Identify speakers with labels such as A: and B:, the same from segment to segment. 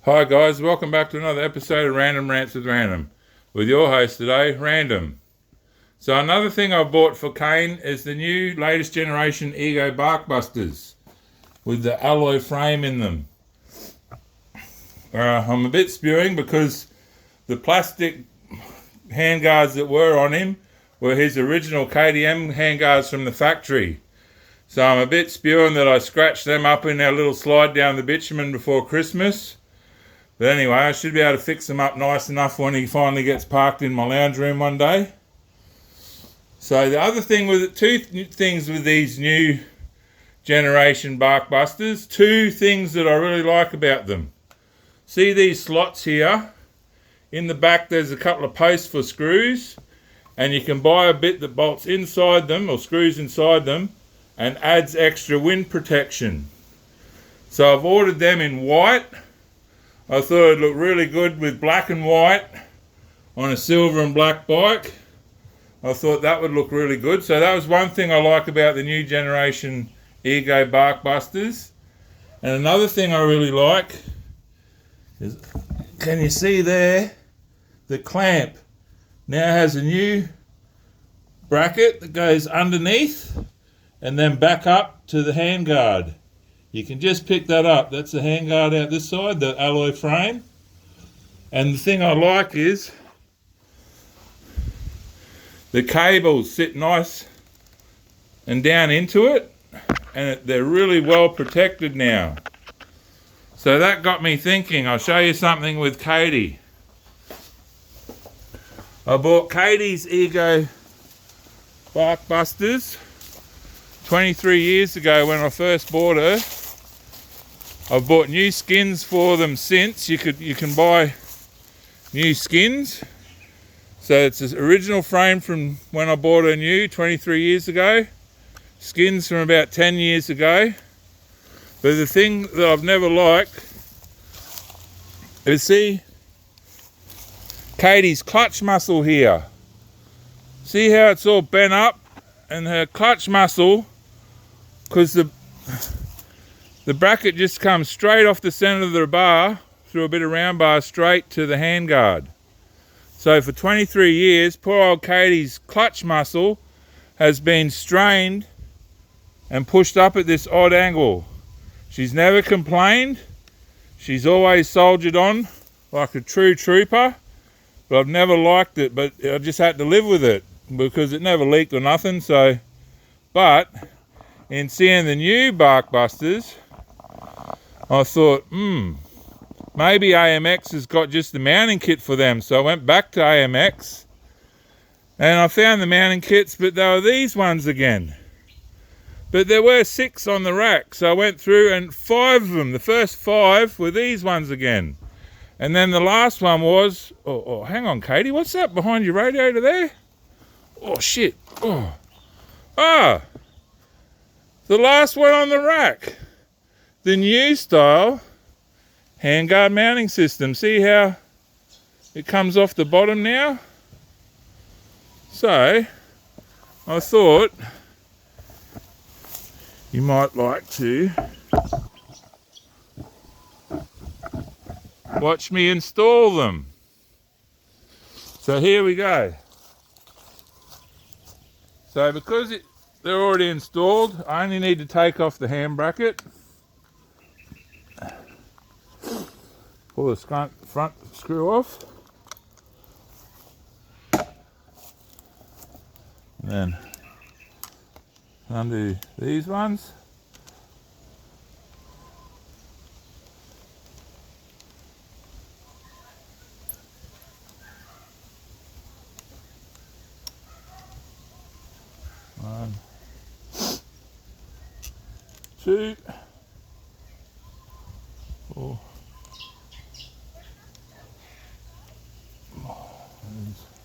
A: Hi guys, welcome back to another episode of Random Rants with Random, with your host today, Random. So another thing I bought for Kane is the new latest generation Ego Bark Busters with the alloy frame in them. I'm a bit spewing because the plastic handguards that were on him were his original KTM handguards from the factory. So I'm a bit spewing that I scratched them up in our little slide down the bitumen before Christmas. But anyway, I should be able to fix them up nice enough when he finally gets parked in my lounge room one day. So the other thing with it, two things with these new generation Bark Busters, two things that I really like about them. See these slots here? In the back there's a couple of posts for screws, and you can buy a bit that bolts inside them or screws inside them and adds extra wind protection. So I've ordered them in white. I thought it'd look really good with black and white on a silver and black bike. I thought that would look really good. So that was one thing I like about the new generation Ego Bark Busters. And another thing I really like is, can you see there? The clamp now has a new bracket that goes underneath and then back up to the handguard. You can just pick that up. That's the handguard out this side, the alloy frame. And the thing I like is the cables sit nice and down into it, and they're really well protected now. So that got me thinking. I'll show you something with Katie. I bought Katie's Ego Bark Busters 23 years ago when I first bought her. I've bought new skins for them since. You can buy new skins. So it's the original frame from when I bought her new 23 years ago. Skins from about 10 years ago. But the thing that I've never liked is, see Katie's clutch muscle here. See how it's all bent up, and her clutch muscle, because the bracket just comes straight off the center of the bar through a bit of round bar straight to the handguard. So for 23 years, poor old Katie's clutch muscle has been strained and pushed up at this odd angle. She's never complained. She's always soldiered on like a true trooper. But I've never liked it, but I just had to live with it because it never leaked or nothing. So, but in seeing the new Bark Busters, I thought, maybe AMX has got just the mounting kit for them. So I went back to AMX and I found the mounting kits, but they were these ones again. But there were 6 on the rack. So I went through and 5 of them, the first 5 were these ones again. And then the last one was, oh, hang on, Katie, what's that behind your radiator there? Oh, shit. The last one on the rack. The new style handguard mounting system. See how it comes off the bottom now? So, I thought you might like to watch me install them. So here we go. So because they're already installed, I only need to take off the hand bracket, pull the front screw off, and then undo these ones. One, 2, 4.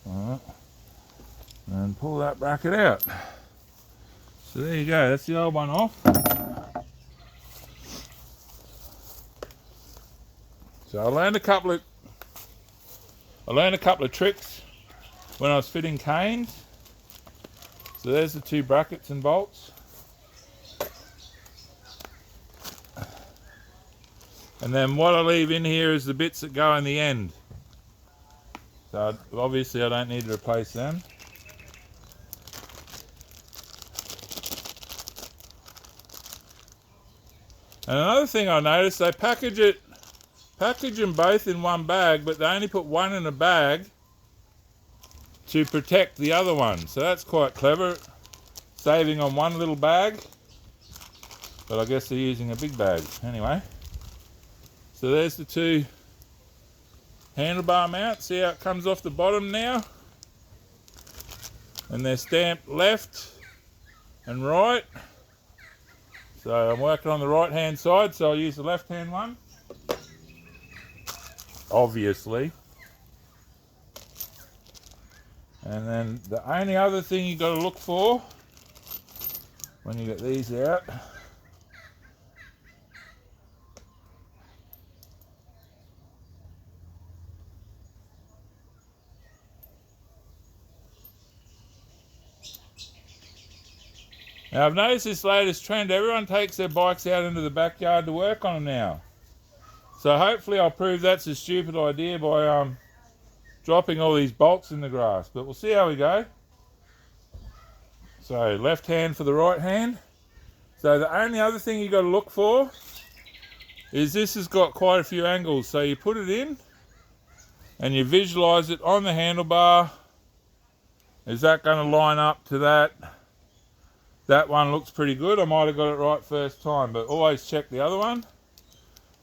A: Alright. And pull that bracket out. So there you go, that's the old one off. So I learned a couple of tricks when I was fitting canes. So there's the 2 brackets and bolts. And then what I leave in here is the bits that go in the end. So obviously I don't need to replace them. And another thing I noticed, they package them both in one bag, but they only put one in a bag to protect the other one. So that's quite clever, saving on one little bag. But I guess they're using a big bag. Anyway, so there's the two handlebar mounts. See how it comes off the bottom now? And they're stamped left and right. So I'm working on the right hand side, so I'll use the left hand one. Obviously. And then the only other thing you got to look for when you get these out, now I've noticed this latest trend, everyone takes their bikes out into the backyard to work on them now. So hopefully I'll prove that's a stupid idea by dropping all these bolts in the grass, but we'll see how we go. So left hand for the right hand. So the only other thing you got to look for is this has got quite a few angles. So you put it in and you visualize it on the handlebar. Is that going to line up to that? That one looks pretty good. I might have got it right first time, but always check the other one.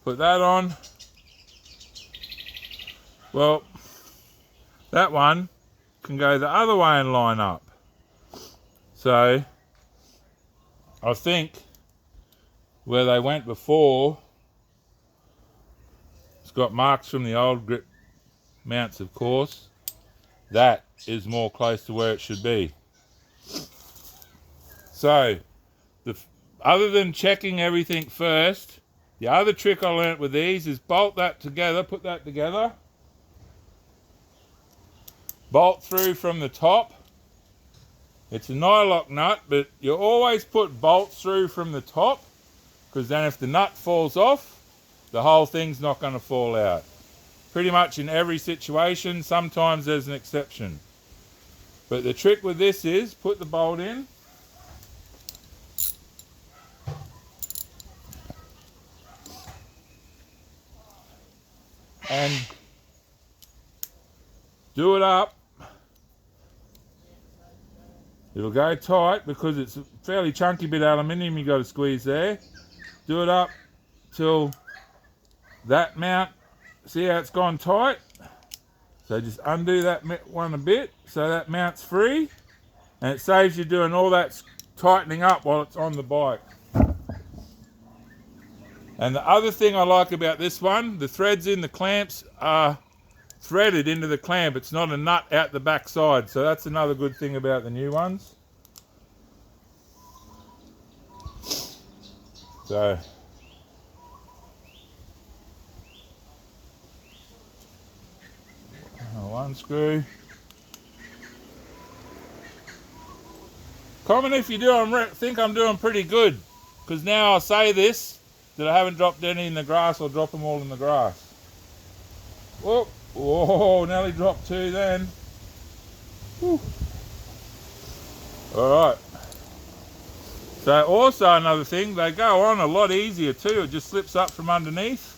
A: Put that on. Well, that one can go the other way and line up. So I think where they went before, it's got marks from the old grip mounts, of course. That is more close to where it should be. So other than checking everything first, the other trick I learnt with these is bolt that together, put that together, bolt through from the top. It's a nylock nut, but you always put bolts through from the top, because then if the nut falls off, the whole thing's not going to fall out. Pretty much in every situation. Sometimes there's an exception. But the trick with this is put the bolt in, and do it up. It'll go tight because it's a fairly chunky bit of aluminium you got to squeeze there. Do it up till that mount, see how it's gone tight? So just undo that one a bit so that mount's free, and it saves you doing all that tightening up while it's on the bike. And the other thing I like about this one, the threads in the clamps are threaded into the clamp. It's not a nut out the back side, so that's another good thing about the new ones. So one screw. Comment if you do. Think I'm doing pretty good, because now I'll say this, that I haven't dropped any in the grass. I'll drop them all in the grass. Whoa. Whoa, nearly dropped two then. Alright. So also another thing, they go on a lot easier too. It just slips up from underneath.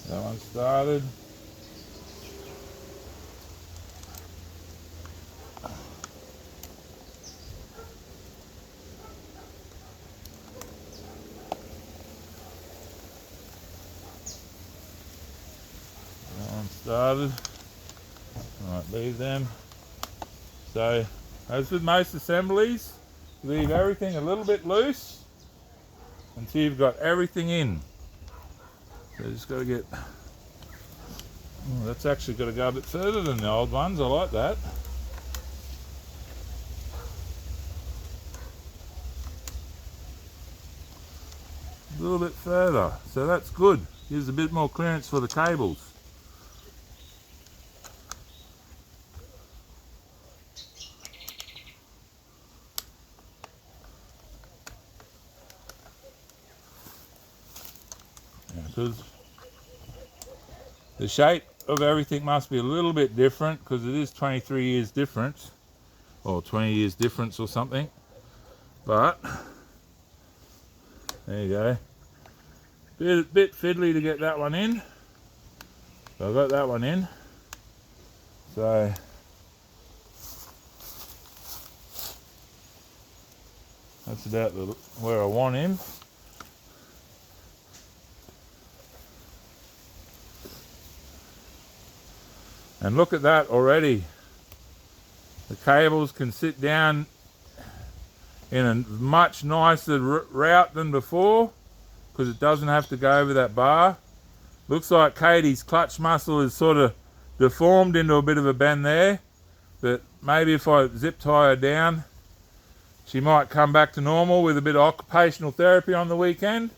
A: That one started. Started. Alright, leave them. So, as with most assemblies, leave everything a little bit loose until you've got everything in. So just got to get, that's actually got to go a bit further than the old ones. I like that. A little bit further, so that's good. Gives a bit more clearance for the cables. because the shape of everything must be a little bit different, because it is 23 years difference, or 20 years difference or something. But there you go. Bit fiddly to get that one in. So I got that one in. So that's about where I want him. And look at that already. The cables can sit down in a much nicer route than before, because it doesn't have to go over that bar. Looks like Katie's clutch muscle is sort of deformed into a bit of a bend there, but maybe if I zip tie her down, she might come back to normal with a bit of occupational therapy on the weekend.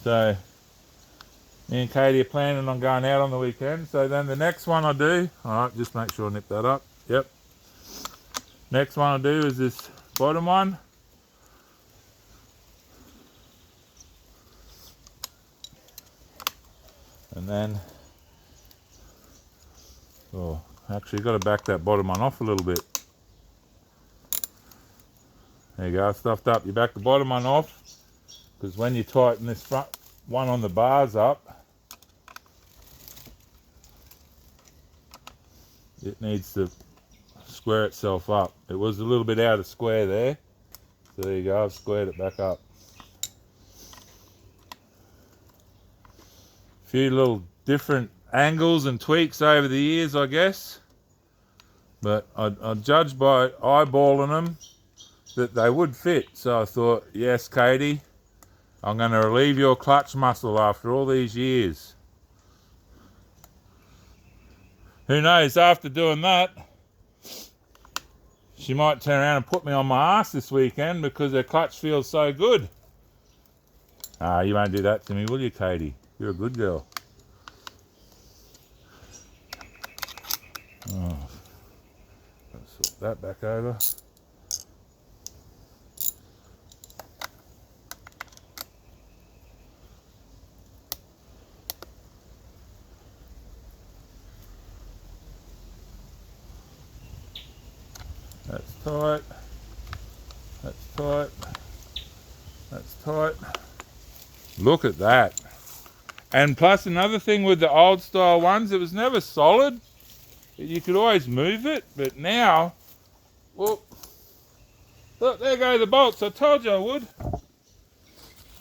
A: So me and Katie are planning on going out on the weekend. So then the next one I do, alright, just make sure I nip that up. Yep. Next one I do is this bottom one. And then, oh, actually got to back that bottom one off a little bit. There you go, stuffed up. You back the bottom one off, because when you tighten this front one on the bars up, it needs to square itself up. It was a little bit out of square there. So there you go, I've squared it back up. A few little different angles and tweaks over the years, I guess. But I judged by eyeballing them that they would fit. So I thought, yes, Katie, I'm going to relieve your clutch muscle after all these years. Who knows, after doing that, she might turn around and put me on my ass this weekend because her clutch feels so good. Ah, you won't do that to me, will you, Katie? You're a good girl. Oh, let's sort that back over. That's tight. That's tight. That's tight. Look at that. And plus another thing with the old style ones, it was never solid. You could always move it, but now, well, look, there go the bolts. I told you I would.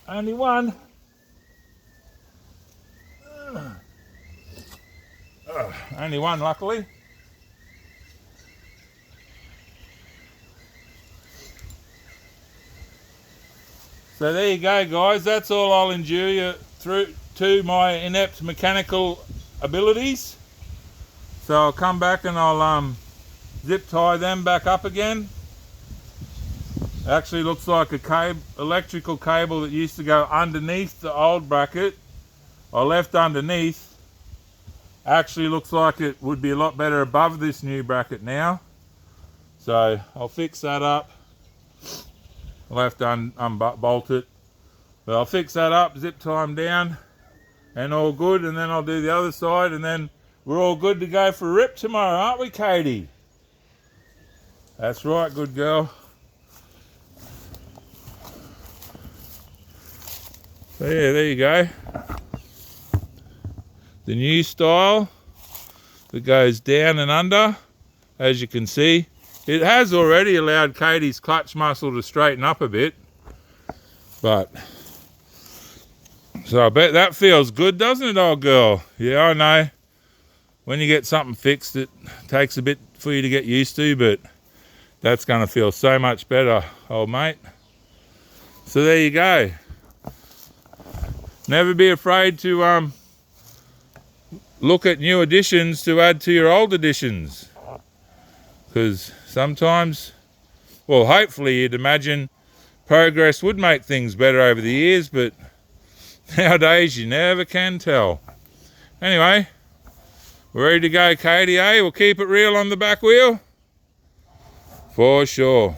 A: Only one. Only one, luckily. So there you go, guys. That's all I'll endure you through to my inept mechanical abilities. So I'll come back and I'll zip tie them back up again. Actually looks like a electrical cable that used to go underneath the old bracket. I left underneath. Actually looks like it would be a lot better above this new bracket now. So I'll fix that up. I'll have to unbolt it. But I'll fix that up, zip tie them down, and all good. And then I'll do the other side, and then we're all good to go for a rip tomorrow, aren't we, Katie? That's right, good girl. So yeah, there you go. The new style that goes down and under, as you can see. It has already allowed Katie's clutch muscle to straighten up a bit. But, so I bet that feels good, doesn't it, old girl? Yeah, I know. When you get something fixed, it takes a bit for you to get used to, but that's going to feel so much better, old mate. So there you go. Never be afraid to look at new additions to add to your old additions. Because sometimes, well, hopefully you'd imagine progress would make things better over the years, but nowadays you never can tell. Anyway, we're ready to go, Katie, eh? We'll keep it real on the back wheel. For sure.